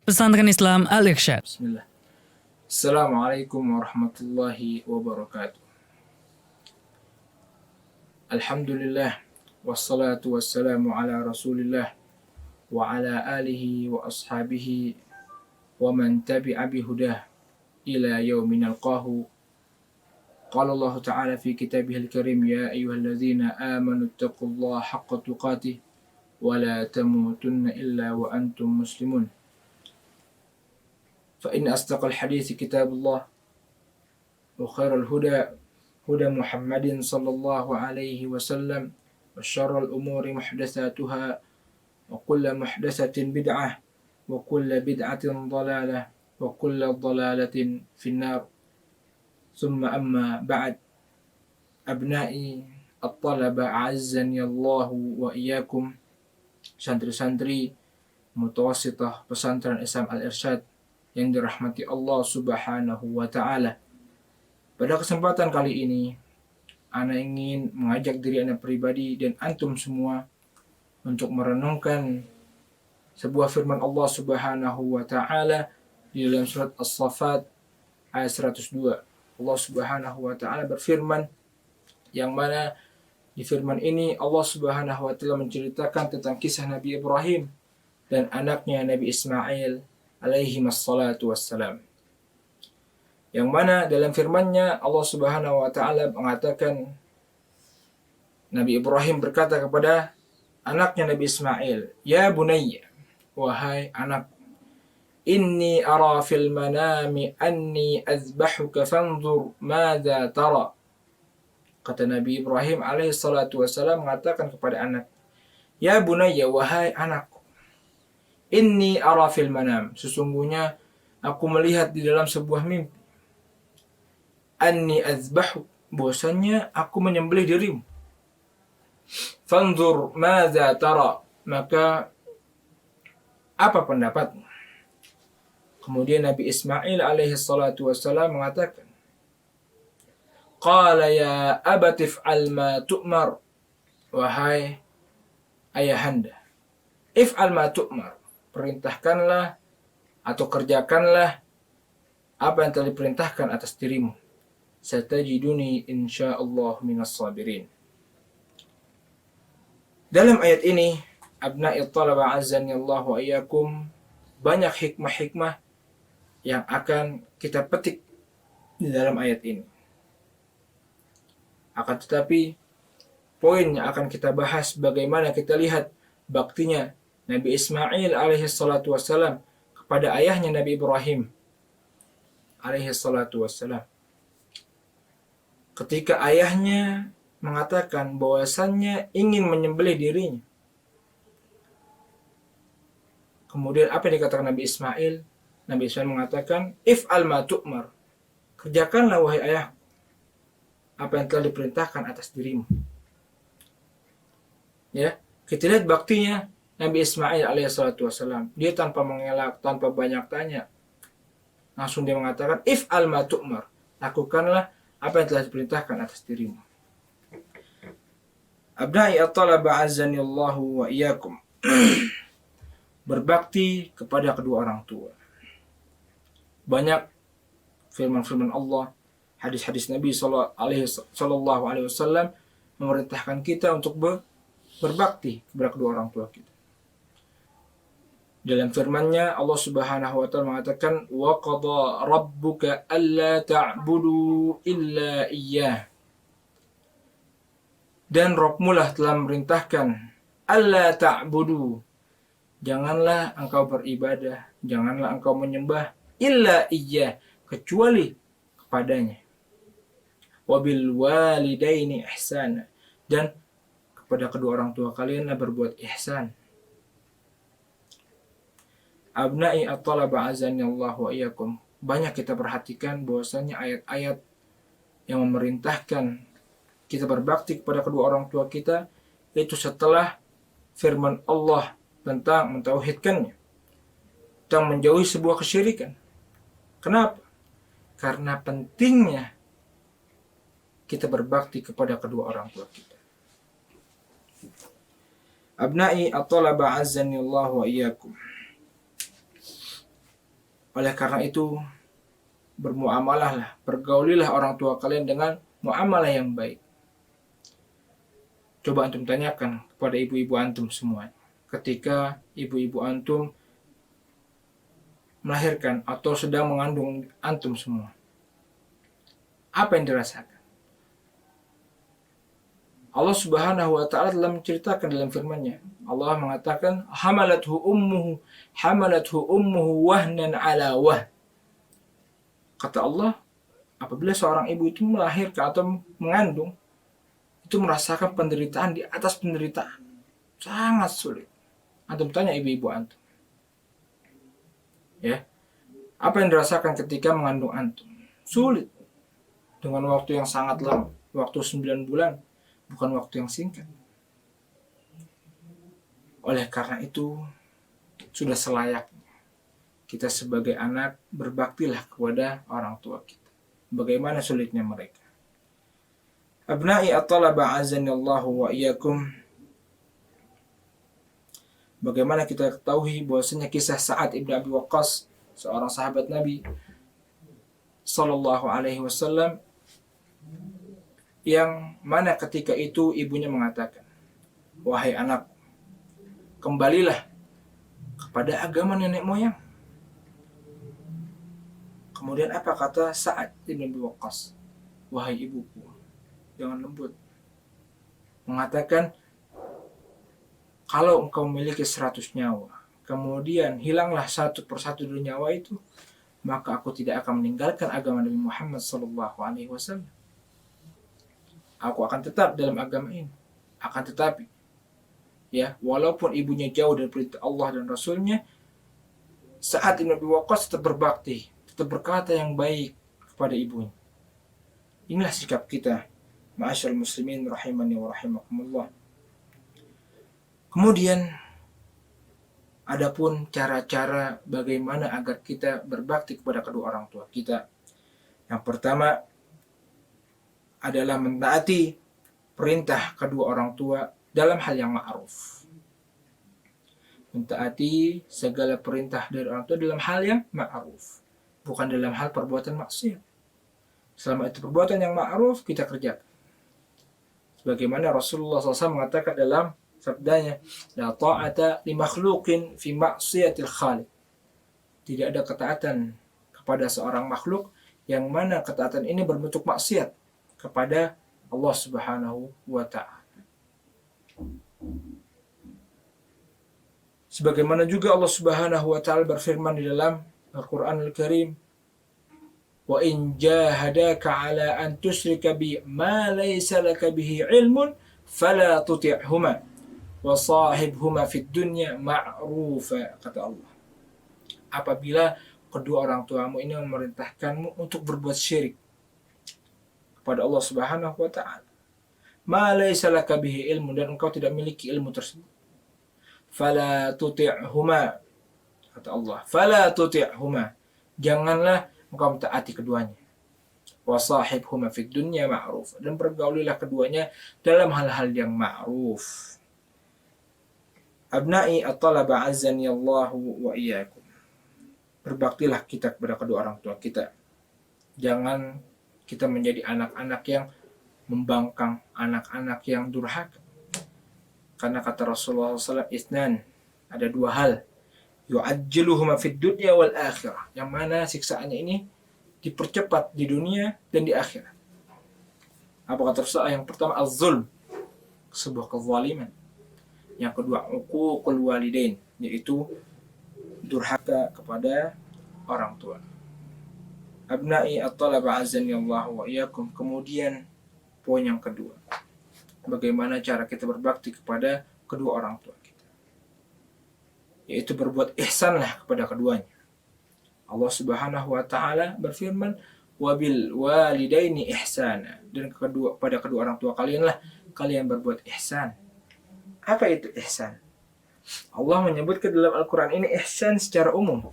Pesantren Islam Al-Irsyad. Bismillah. Assalamualaikum warahmatullahi wabarakatuh. Alhamdulillah. Wassalatu wassalamu ala rasulillah. Wa ala alihi wa ashabihi. Wa man tabi'a bihudah. Ila yawmin alqahu. Qala Allah ta'ala fi kitabihil karim. Ya ayyuhalladzina amanu attaqullaha haqqa tuqatih. Wa la tamutunna illa wa antum muslimun. فإن أصدق الحديث كتاب الله وخير الهدى هدى محمد صلى الله عليه وسلم وشر الأمور محدثاتها وكل محدثة بدعة وكل بدعة ضلالة وكل ضلالة في النار ثم أما بعد أبنائي الطلبة أعزني الله وإياكم santri-santri mutawasitah pesantren Islam Al-Irsyad yang dirahmati Allah Subhanahu wa Ta'ala. Pada kesempatan kali ini, ana ingin mengajak diri ana pribadi dan antum semua untuk merenungkan sebuah firman Allah Subhanahu wa Ta'ala di dalam surat As-Saffat ayat 102. Allah Subhanahu wa Ta'ala berfirman, yang mana di firman ini Allah Subhanahu wa Ta'ala menceritakan tentang kisah Nabi Ibrahim dan anaknya Nabi Ismail alaihi wassalatu wassalam. Yang mana dalam firman-Nya Allah Subhanahu wa Ta'ala mengatakan, Nabi Ibrahim berkata kepada anaknya Nabi Ismail, "Ya bunayya, wahai anak, inni ara fil manami anni azbahuka fanzur madza tara." Kata Nabi Ibrahim alaihi salatu wassalam mengatakan kepada anak, "Ya bunayya, wahai anakku, inni ara fil manam, sesungguhnya aku melihat di dalam sebuah mimpi, anni azbahu, bahwasanya aku menyembelih dirimu, fanzur madza tara, maka apa pendapatmu?" Kemudian Nabi Ismail alaihi salatu wassalam mengatakan, "Qala ya abati if'al ma tu'mar." Wahai ayahanda, if'al ma tu'mar, perintahkanlah atau kerjakanlah apa yang telah diperintahkan atas dirimu. Satajiduni insyaallah minas sabirin. Dalam ayat ini, abna'i talaba azani Allah wa iyyakum, banyak hikmah-hikmah yang akan kita petik di dalam ayat ini. Akan tetapi, poin yang akan kita bahas bagaimana kita lihat baktinya Nabi Ismail alaihi salatu wassalam kepada ayahnya Nabi Ibrahim alaihi salatu wassalam. Ketika ayahnya mengatakan bahwasannya ingin menyembelih dirinya. Kemudian apa yang dikatakan Nabi Ismail? Nabi Ismail mengatakan, "If'al ma tu'mar." Kerjakanlah wahai ayah apa yang telah diperintahkan atas dirimu. Ya, kita lihat baktinya Nabi Ismail alaihissalatu wassalam. Dia tanpa mengelak, tanpa banyak tanya, langsung dia mengatakan, "If'al ma tu'mar." Lakukanlah apa yang telah diperintahkan atas dirimu. Abna'i at-talaba azanillahu wa iyyakum. Berbakti kepada kedua orang tua. Banyak firman-firman Allah, hadis-hadis Nabi sallallahu alaihi wasallam memerintahkan kita untuk berbakti kepada kedua orang tua kita. Dalam firman-Nya Allah Subhanahu wa Ta'ala mengatakan, "Wa qada rabbuka alla ta'budu illa iyyah." Dan Rabbmu lah telah memerintahkan, alla ta'budu, janganlah engkau beribadah, janganlah engkau menyembah, illa iyyah, kecuali kepadanya. Wa bil walidaini ihsana, dan kepada kedua orang tua kalianlah berbuat ihsan. Abna'i at-talaba azani Allah wa iyyakum. Banyak kita perhatikan bahwasanya ayat-ayat yang memerintahkan kita berbakti kepada kedua orang tua kita itu setelah firman Allah tentang mentauhidkannya, tentang menjauhi sebuah kesyirikan. Kenapa? Karena pentingnya kita berbakti kepada kedua orang tua kita. Abna'i at-talaba azani Allah wa iyyakum. Oleh karena itu, bermuamalahlah, bergaulilah orang tua kalian dengan muamalah yang baik. Coba antum tanyakan kepada ibu-ibu antum semua. Ketika ibu-ibu antum melahirkan atau sedang mengandung antum semua, apa yang dirasakan? Allah Subhanahu wa taala telah menceritakan dalam firman-Nya. Allah mengatakan, hamalathu ummuhu wahnan ala wahn. Kata Allah, apabila seorang ibu itu melahirkan atau mengandung, itu merasakan penderitaan di atas penderitaan. Sangat sulit. Antum tanya ibu-ibu antum. Ya. Apa yang dirasakan ketika mengandung antum? Sulit. Dengan waktu yang sangat lama, waktu 9 bulan, bukan waktu yang singkat. Oleh karena itu, sudah selayaknya kita sebagai anak berbaktilah kepada orang tua kita. Bagaimana sulitnya mereka. Abna'i at-talaba azanillahu wa iyyakum. Bagaimana kita ketahui bahwasanya kisah Sa'ad ibn Abi Waqqas, seorang sahabat Nabi sallallahu alaihi wasallam, yang mana ketika itu ibunya mengatakan, "Wahai anak, kembalilah kepada agama nenek moyang." Kemudian apa kata Sa'ad ibn Abi Waqqas? "Wahai ibuku, jangan lembut." Mengatakan, kalau engkau memiliki 100 nyawa, kemudian hilanglah satu persatu dari nyawa itu, maka aku tidak akan meninggalkan agama Nabi Muhammad SAW. Aku akan tetap dalam agama ini. Akan tetapi, ya, walaupun ibunya jauh dari perintah Allah dan Rasulnya, Sa'ad ibn Abi Waqqas tetap berbakti, tetap berkata yang baik kepada ibunya. Inilah sikap kita, ma'asyarul muslimin rahimani wa rahimakumullah. Kemudian, adapun cara-cara bagaimana agar kita berbakti kepada kedua orang tua kita. Yang pertama adalah mentaati perintah kedua orang tua dalam hal yang ma'ruf. Mentaati segala perintah dari orang tua dalam hal yang ma'ruf, bukan dalam hal perbuatan maksiat. Selama itu perbuatan yang ma'ruf, kita kerjakan. Sebagaimana Rasulullah SAW mengatakan dalam sabdanya, la ta'ata li makhluqin fi ma'siyatil khaliq. Tidak ada ketaatan kepada seorang makhluk yang mana ketaatan ini berbentuk maksiat kepada Allah Subhanahu wa ta'ala. Sebagaimana juga Allah Subhanahu wa ta'ala berfirman di dalam Al-Qur'an Al-Karim, wa in jahadaka ala an tusyrika bi ma laysa laka bihi ilmun fala tuti'huma wa sahibhuma fid dunya ma'rufa, kata Allah. Apabila kedua orang tuamu ini memerintahkanmu untuk berbuat syirik kepada Allah Subhanahu wa ta'ala, ma laysa laka bihi ilmu, dan engkau tidak memiliki ilmu tersebut, fala tuti'huma, kata Allah, fala tuti'huma, janganlah engkau mentaati keduanya, wa sahibhuma fid dunya ma'ruf, dan pergaulilah keduanya dalam hal-hal yang ma'ruf. Abna'i at-talaba azzani Allahu wa iyyakum. Berbaktilah kita kepada kedua orang tua kita. Jangan kita menjadi anak-anak yang membangkang, anak-anak yang durhaka. Karena kata Rasulullah SAW, isnan, ada dua hal, yu'ajjiluhuma fid dunya wal akhirah, yang mana siksaannya ini dipercepat di dunia dan di akhirat. Apa kata Rasulullah? Yang pertama, az-zulm, sebuah kezaliman. Yang kedua, uququl walidain, yaitu durhaka kepada orang tua. Abna'i at-talaba azani Allah wa iyyakum. Kemudian poin yang kedua, bagaimana cara kita berbakti kepada kedua orang tua kita, yaitu berbuat ihsanlah kepada keduanya. Allah Subhanahu wa ta'ala berfirman, wabil walidaini ihsana, dan pada kedua orang tua kalianlah kalian berbuat ihsan. Apa itu ihsan? Allah menyebutkan dalam Al-Quran ini ihsan secara umum,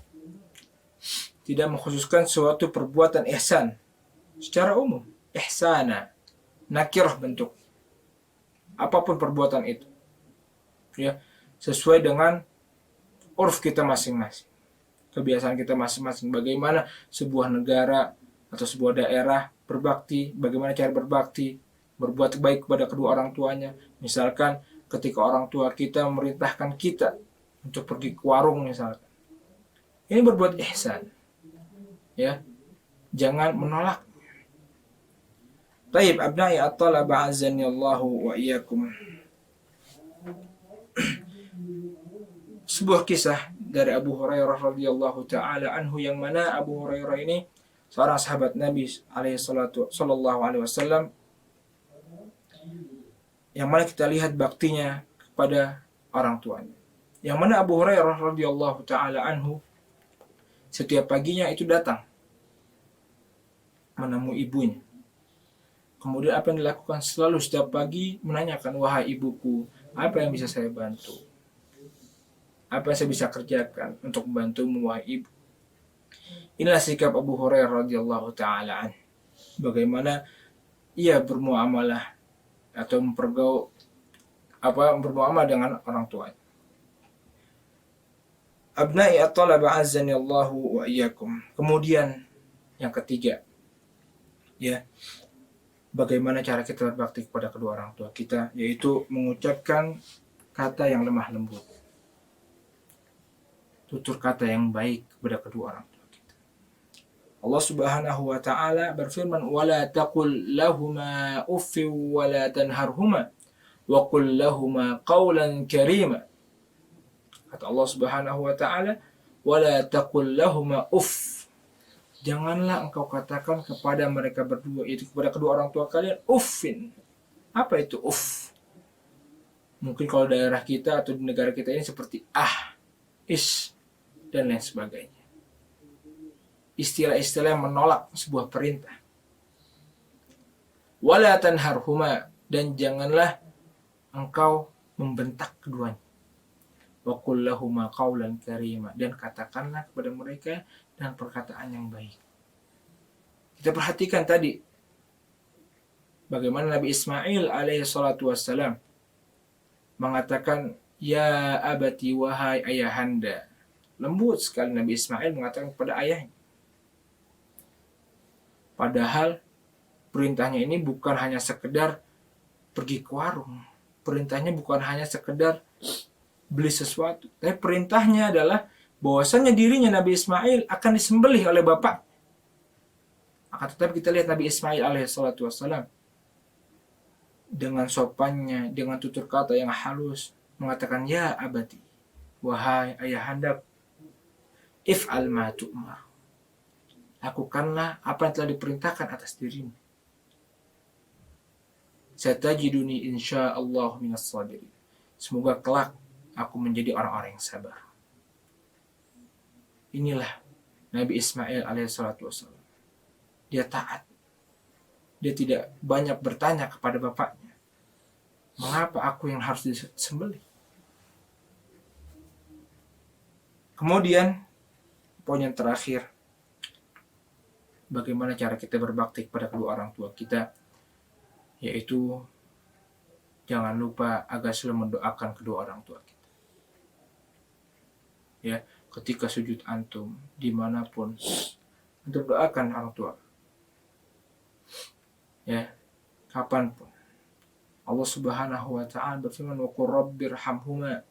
tidak mengkhususkan suatu perbuatan ihsan. Secara umum, ihsana, nakirah bentuk, apapun perbuatan itu, ya, sesuai dengan urf kita masing-masing. kebiasaan kita masing-masing. Bagaimana sebuah negara atau sebuah daerah berbakti, bagaimana cara berbakti, berbuat baik kepada kedua orang tuanya. Misalkan ketika orang tua kita memerintahkan kita untuk pergi ke warung misalkan. Ini berbuat ihsan. Ya. Jangan menolak. Taib abna'i at-talaba azani Allahu wa iyyakum. Sebuah kisah dari Abu Hurairah radhiyallahu taala anhu, yang mana Abu Hurairah ini seorang sahabat Nabi sallallahu alaihi wasallam, yang mana kita lihat baktinya kepada orang tuanya. Yang mana Abu Hurairah radhiyallahu taala anhu setiap paginya itu datang menemui ibunya. Kemudian apa yang dilakukan? Selalu setiap pagi menanyakan, wahai ibuku, apa yang bisa saya bantu? Apa yang saya bisa kerjakan untuk membantumu, wahai ibu? Inilah sikap Abu Hurairah radhiyallahu taala an. Bagaimana ia bermuamalah atau bermuamalah dengan orang tuanya. Abna'i at-talaba azzani Allahu wa iyyakum. Kemudian yang ketiga, ya, bagaimana cara kita berbakti kepada kedua orang tua kita, yaitu mengucapkan kata yang lemah lembut, tutur kata yang baik kepada kedua orang tua kita. Allah Subhanahu wa taala berfirman, "Wala taqul lahuma uffin wa la tanharhuma wa qul lahuma qawlan karima." Kata Allah Subhanahu wa taala, "Wala taqul lahuma uff." Janganlah engkau katakan kepada mereka berdua, itu kepada kedua orang tua kalian, uffin. Apa itu uff? Mungkin kalau daerah kita atau di negara kita ini seperti is, dan lain sebagainya. Istilah-istilah yang menolak sebuah perintah. Wala tanharhuma, dan janganlah engkau membentak keduanya. Wa qul lahuma qawlan karima, dan katakanlah kepada mereka dengan perkataan yang baik. Kita perhatikan tadi bagaimana Nabi Ismail alaihi salatu wassalam mengatakan, ya abati, wahai ayahanda. Lembut sekali Nabi Ismail mengatakan kepada ayahnya. Padahal perintahnya ini bukan hanya sekedar pergi ke warung. Perintahnya bukan hanya sekedar beli sesuatu. Tapi perintahnya adalah bahwasannya dirinya Nabi Ismail akan disembelih oleh bapak. Akan tetapi kita lihat Nabi Ismail alaihissalatu wassalam dengan sopannya, dengan tutur kata yang halus mengatakan, ya abati, wahai ayahanda, if'al ma tu'mar. Lakukanlah apa yang telah diperintahkan atas dirimu. Satajiduni insyaallah minas sabirin. Semoga kelak aku menjadi orang-orang yang sabar. Inilah Nabi Ismail alaihissalatu wassalam. Dia taat. Dia tidak banyak bertanya kepada bapaknya, mengapa aku yang harus disembelih? Kemudian poin yang terakhir, bagaimana cara kita berbakti kepada kedua orang tua kita, yaitu jangan lupa agar selalu mendoakan kedua orang tua kita. Ya, ketika sujud antum dimanapun, untuk doakan orang tua. Ya, kapanpun. Allah Subhanahu wa taala berfirman, wa qur rabbirhamhuma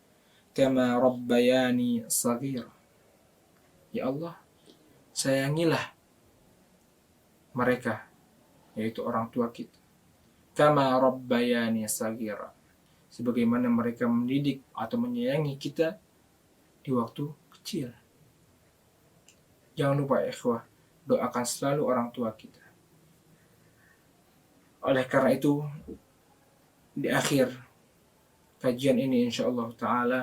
kama rabbayani shaghira. Ya Allah, sayangilah mereka, yaitu orang tua kita, kama rabbayani shaghira, sebagaimana mereka mendidik atau menyayangi kita di waktu kecil. Jangan lupa ikhwah, doakan selalu orang tua kita. Oleh karena itu, di akhir kajian ini insyaallah ta'ala,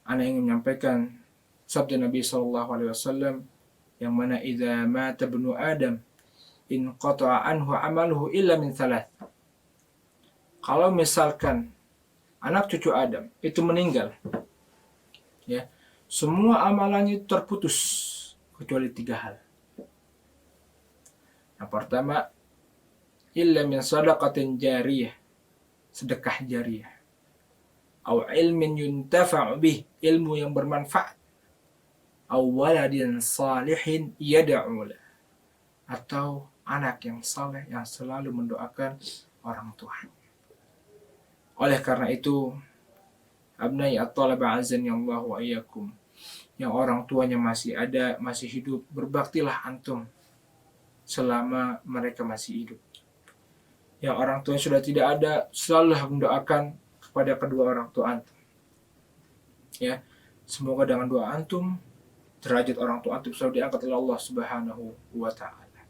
ana ingin menyampaikan sabda Nabi SAW, yang mana idza mata ibnu Adam in qata'a anhu amaluhu illa min thalath. Kalau misalkan anak cucu Adam itu meninggal, ya, semua amalannya itu terputus kecuali 3 hal. Yang pertama, illa min sadaqatin jariyah, sedekah jariyah, au ilmin yuntafa'u bih, ilmu yang bermanfaat, aw waladin salihin yad'u lah, atau anak yang saleh yang selalu mendoakan orang tua. Oleh karena itu, abnai at-talaba azani Allah wa iyyakum, yang orang tuanya masih ada, masih hidup, berbaktilah antum selama mereka masih hidup. Yang orang tua sudah tidak ada, selalu mendoakan kepada kedua orang tua antum. Ya, semoga dengan doa antum derajat orang tua antum selalu diangkat oleh Allah Subhanahu wa taala.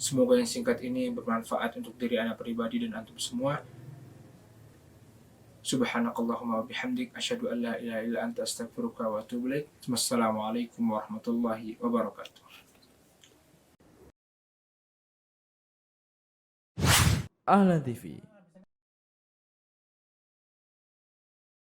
Semoga yang singkat ini bermanfaat untuk diri ana pribadi dan antum semua. Subhanakallahumma wa bihamdik asyhadu an la ilaha illa anta astaghfiruka wa atubu ilaik. Wassalamualaikum warahmatullahi wabarakatuh. Ahlan TV,